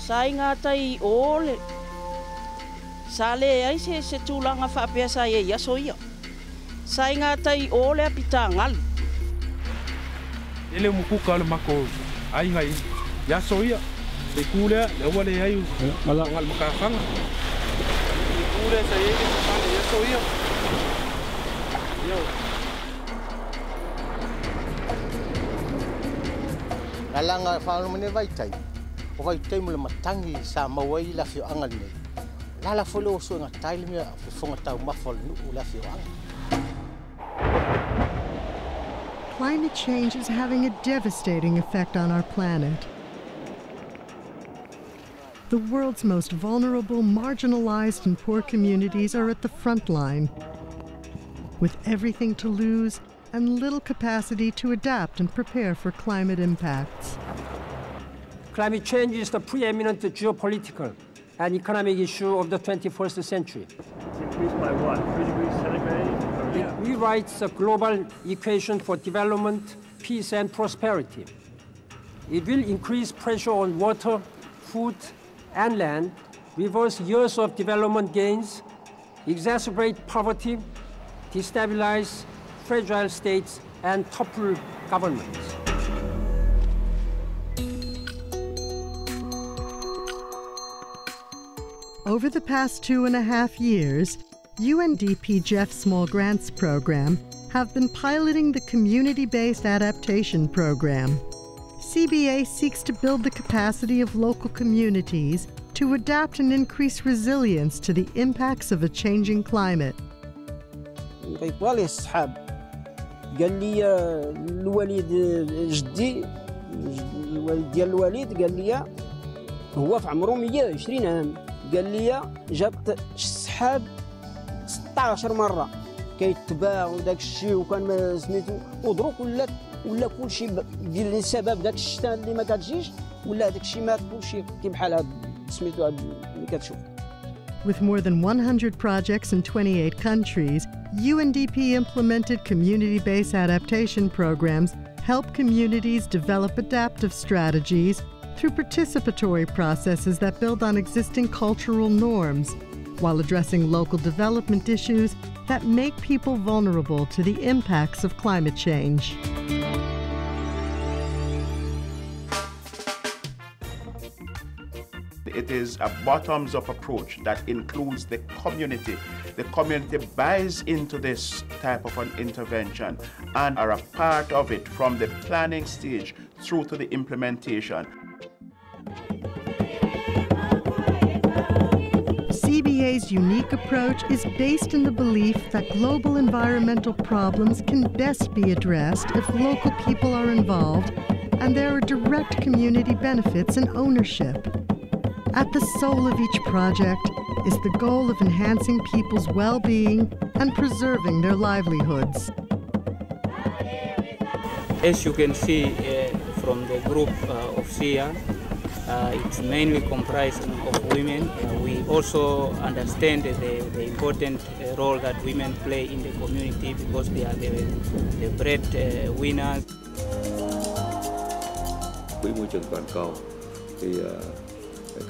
Sainga tai ole. Sale ai se tulanga whapeasa e yaso ia. Sainga tai ole apita ngal. Ele mukuka le mako ai ngai yaso ia. Le kule le wale ai ngal makafanga. Le kule sa ye le yaso ia. Yo. Alanga whaano mene vaitai. O vaitai mule matangi sa mawai la fio angal nei. Lala folo o suenga taile mea fonga tau mafol nu la fio angal. Climate change is having a devastating effect on our planet. The world's most vulnerable, marginalized, and poor communities are at the front line, with everything to lose and little capacity to adapt and prepare for climate impacts. Climate change is the preeminent geopolitical and economic issue of the 21st century. It's increased by what, 3 degrees centigrade? It rewrites the global equation for development, peace, and prosperity. It will increase pressure on water, food, and land, reverse years of development gains, exacerbate poverty, destabilize fragile states, and topple governments. Over the past 2.5 years, UNDP Jeff Small Grants Program have been piloting the Community-Based Adaptation Program. CBA seeks to build the capacity of local communities to adapt and increase resilience to the impacts of a changing climate. قال لي الوالد جدي الوالد ديال الوالد قال لي هو في عمره 120 عام قال لي جابت السحاب 16 مره كيتباع وداك الشيء وكان سميتو ودروك ولا كلشي ديال السبب داك الشتاء اللي ما كتجيش ولا هذاك الشيء مات كلشي كي بحال هاد سميتو اللي كتشوف. With more than 100 projects in 28 countries, UNDP implemented community-based adaptation programs help communities develop adaptive strategies through participatory processes that build on existing cultural norms, while addressing local development issues that make people vulnerable to the impacts of climate change. It is a bottoms-up approach that includes the community. The community buys into this type of an intervention and are a part of it from the planning stage through to the implementation. CBA's unique approach is based in the belief that global environmental problems can best be addressed if local people are involved and there are direct community benefits and ownership. At the soul of each project is the goal of enhancing people's well-being and preserving their livelihoods. As you can see from the group of SIA, it's mainly comprised of women. We also understand the important role that women play in the community because they are the breadwinners. Quỹ môi trường toàn cầu thì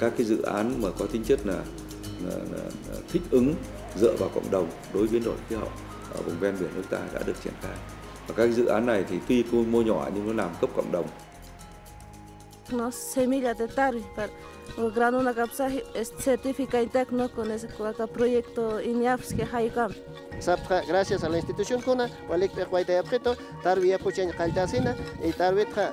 các cái dự án mà có tính chất là thích ứng dựa vào cộng đồng đối với biến đổi khí hậu ở vùng ven biển nước ta đã được triển khai. Và các dự án này thì tuy quy mô nhỏ nhưng nó làm cấp cộng đồng. Nos semilla de tarifar o grano na capsa certifica interno con ese proyecto INIAFS que haikam. Gracias a la institución kuna walik perquaita apreto tarwi apuchen kaltasina y tarwi tra.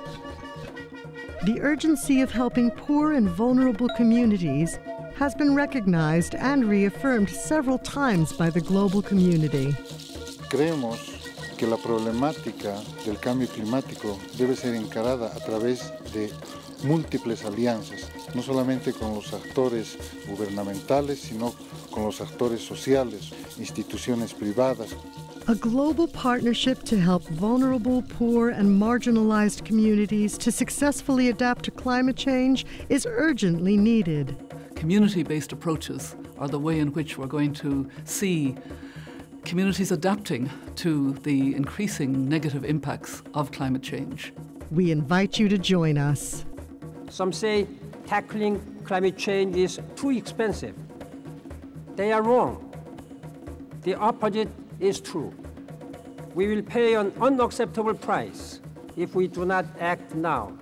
The urgency of helping poor and vulnerable communities has been recognized and reaffirmed several times by the global community. Creemos que la problemática del cambio climático debe ser encarada a través de múltiples alianzas, no solamente con los actores gubernamentales, sino con los actores sociales, instituciones privadas. A global partnership to help vulnerable, poor, and marginalized communities to successfully adapt to climate change is urgently needed. Community-based approaches are the way in which we're going to see communities adapting to the increasing negative impacts of climate change. We invite you to join us. Some say tackling climate change is too expensive. They are wrong. The opposite is true. We will pay an unacceptable price if we do not act now.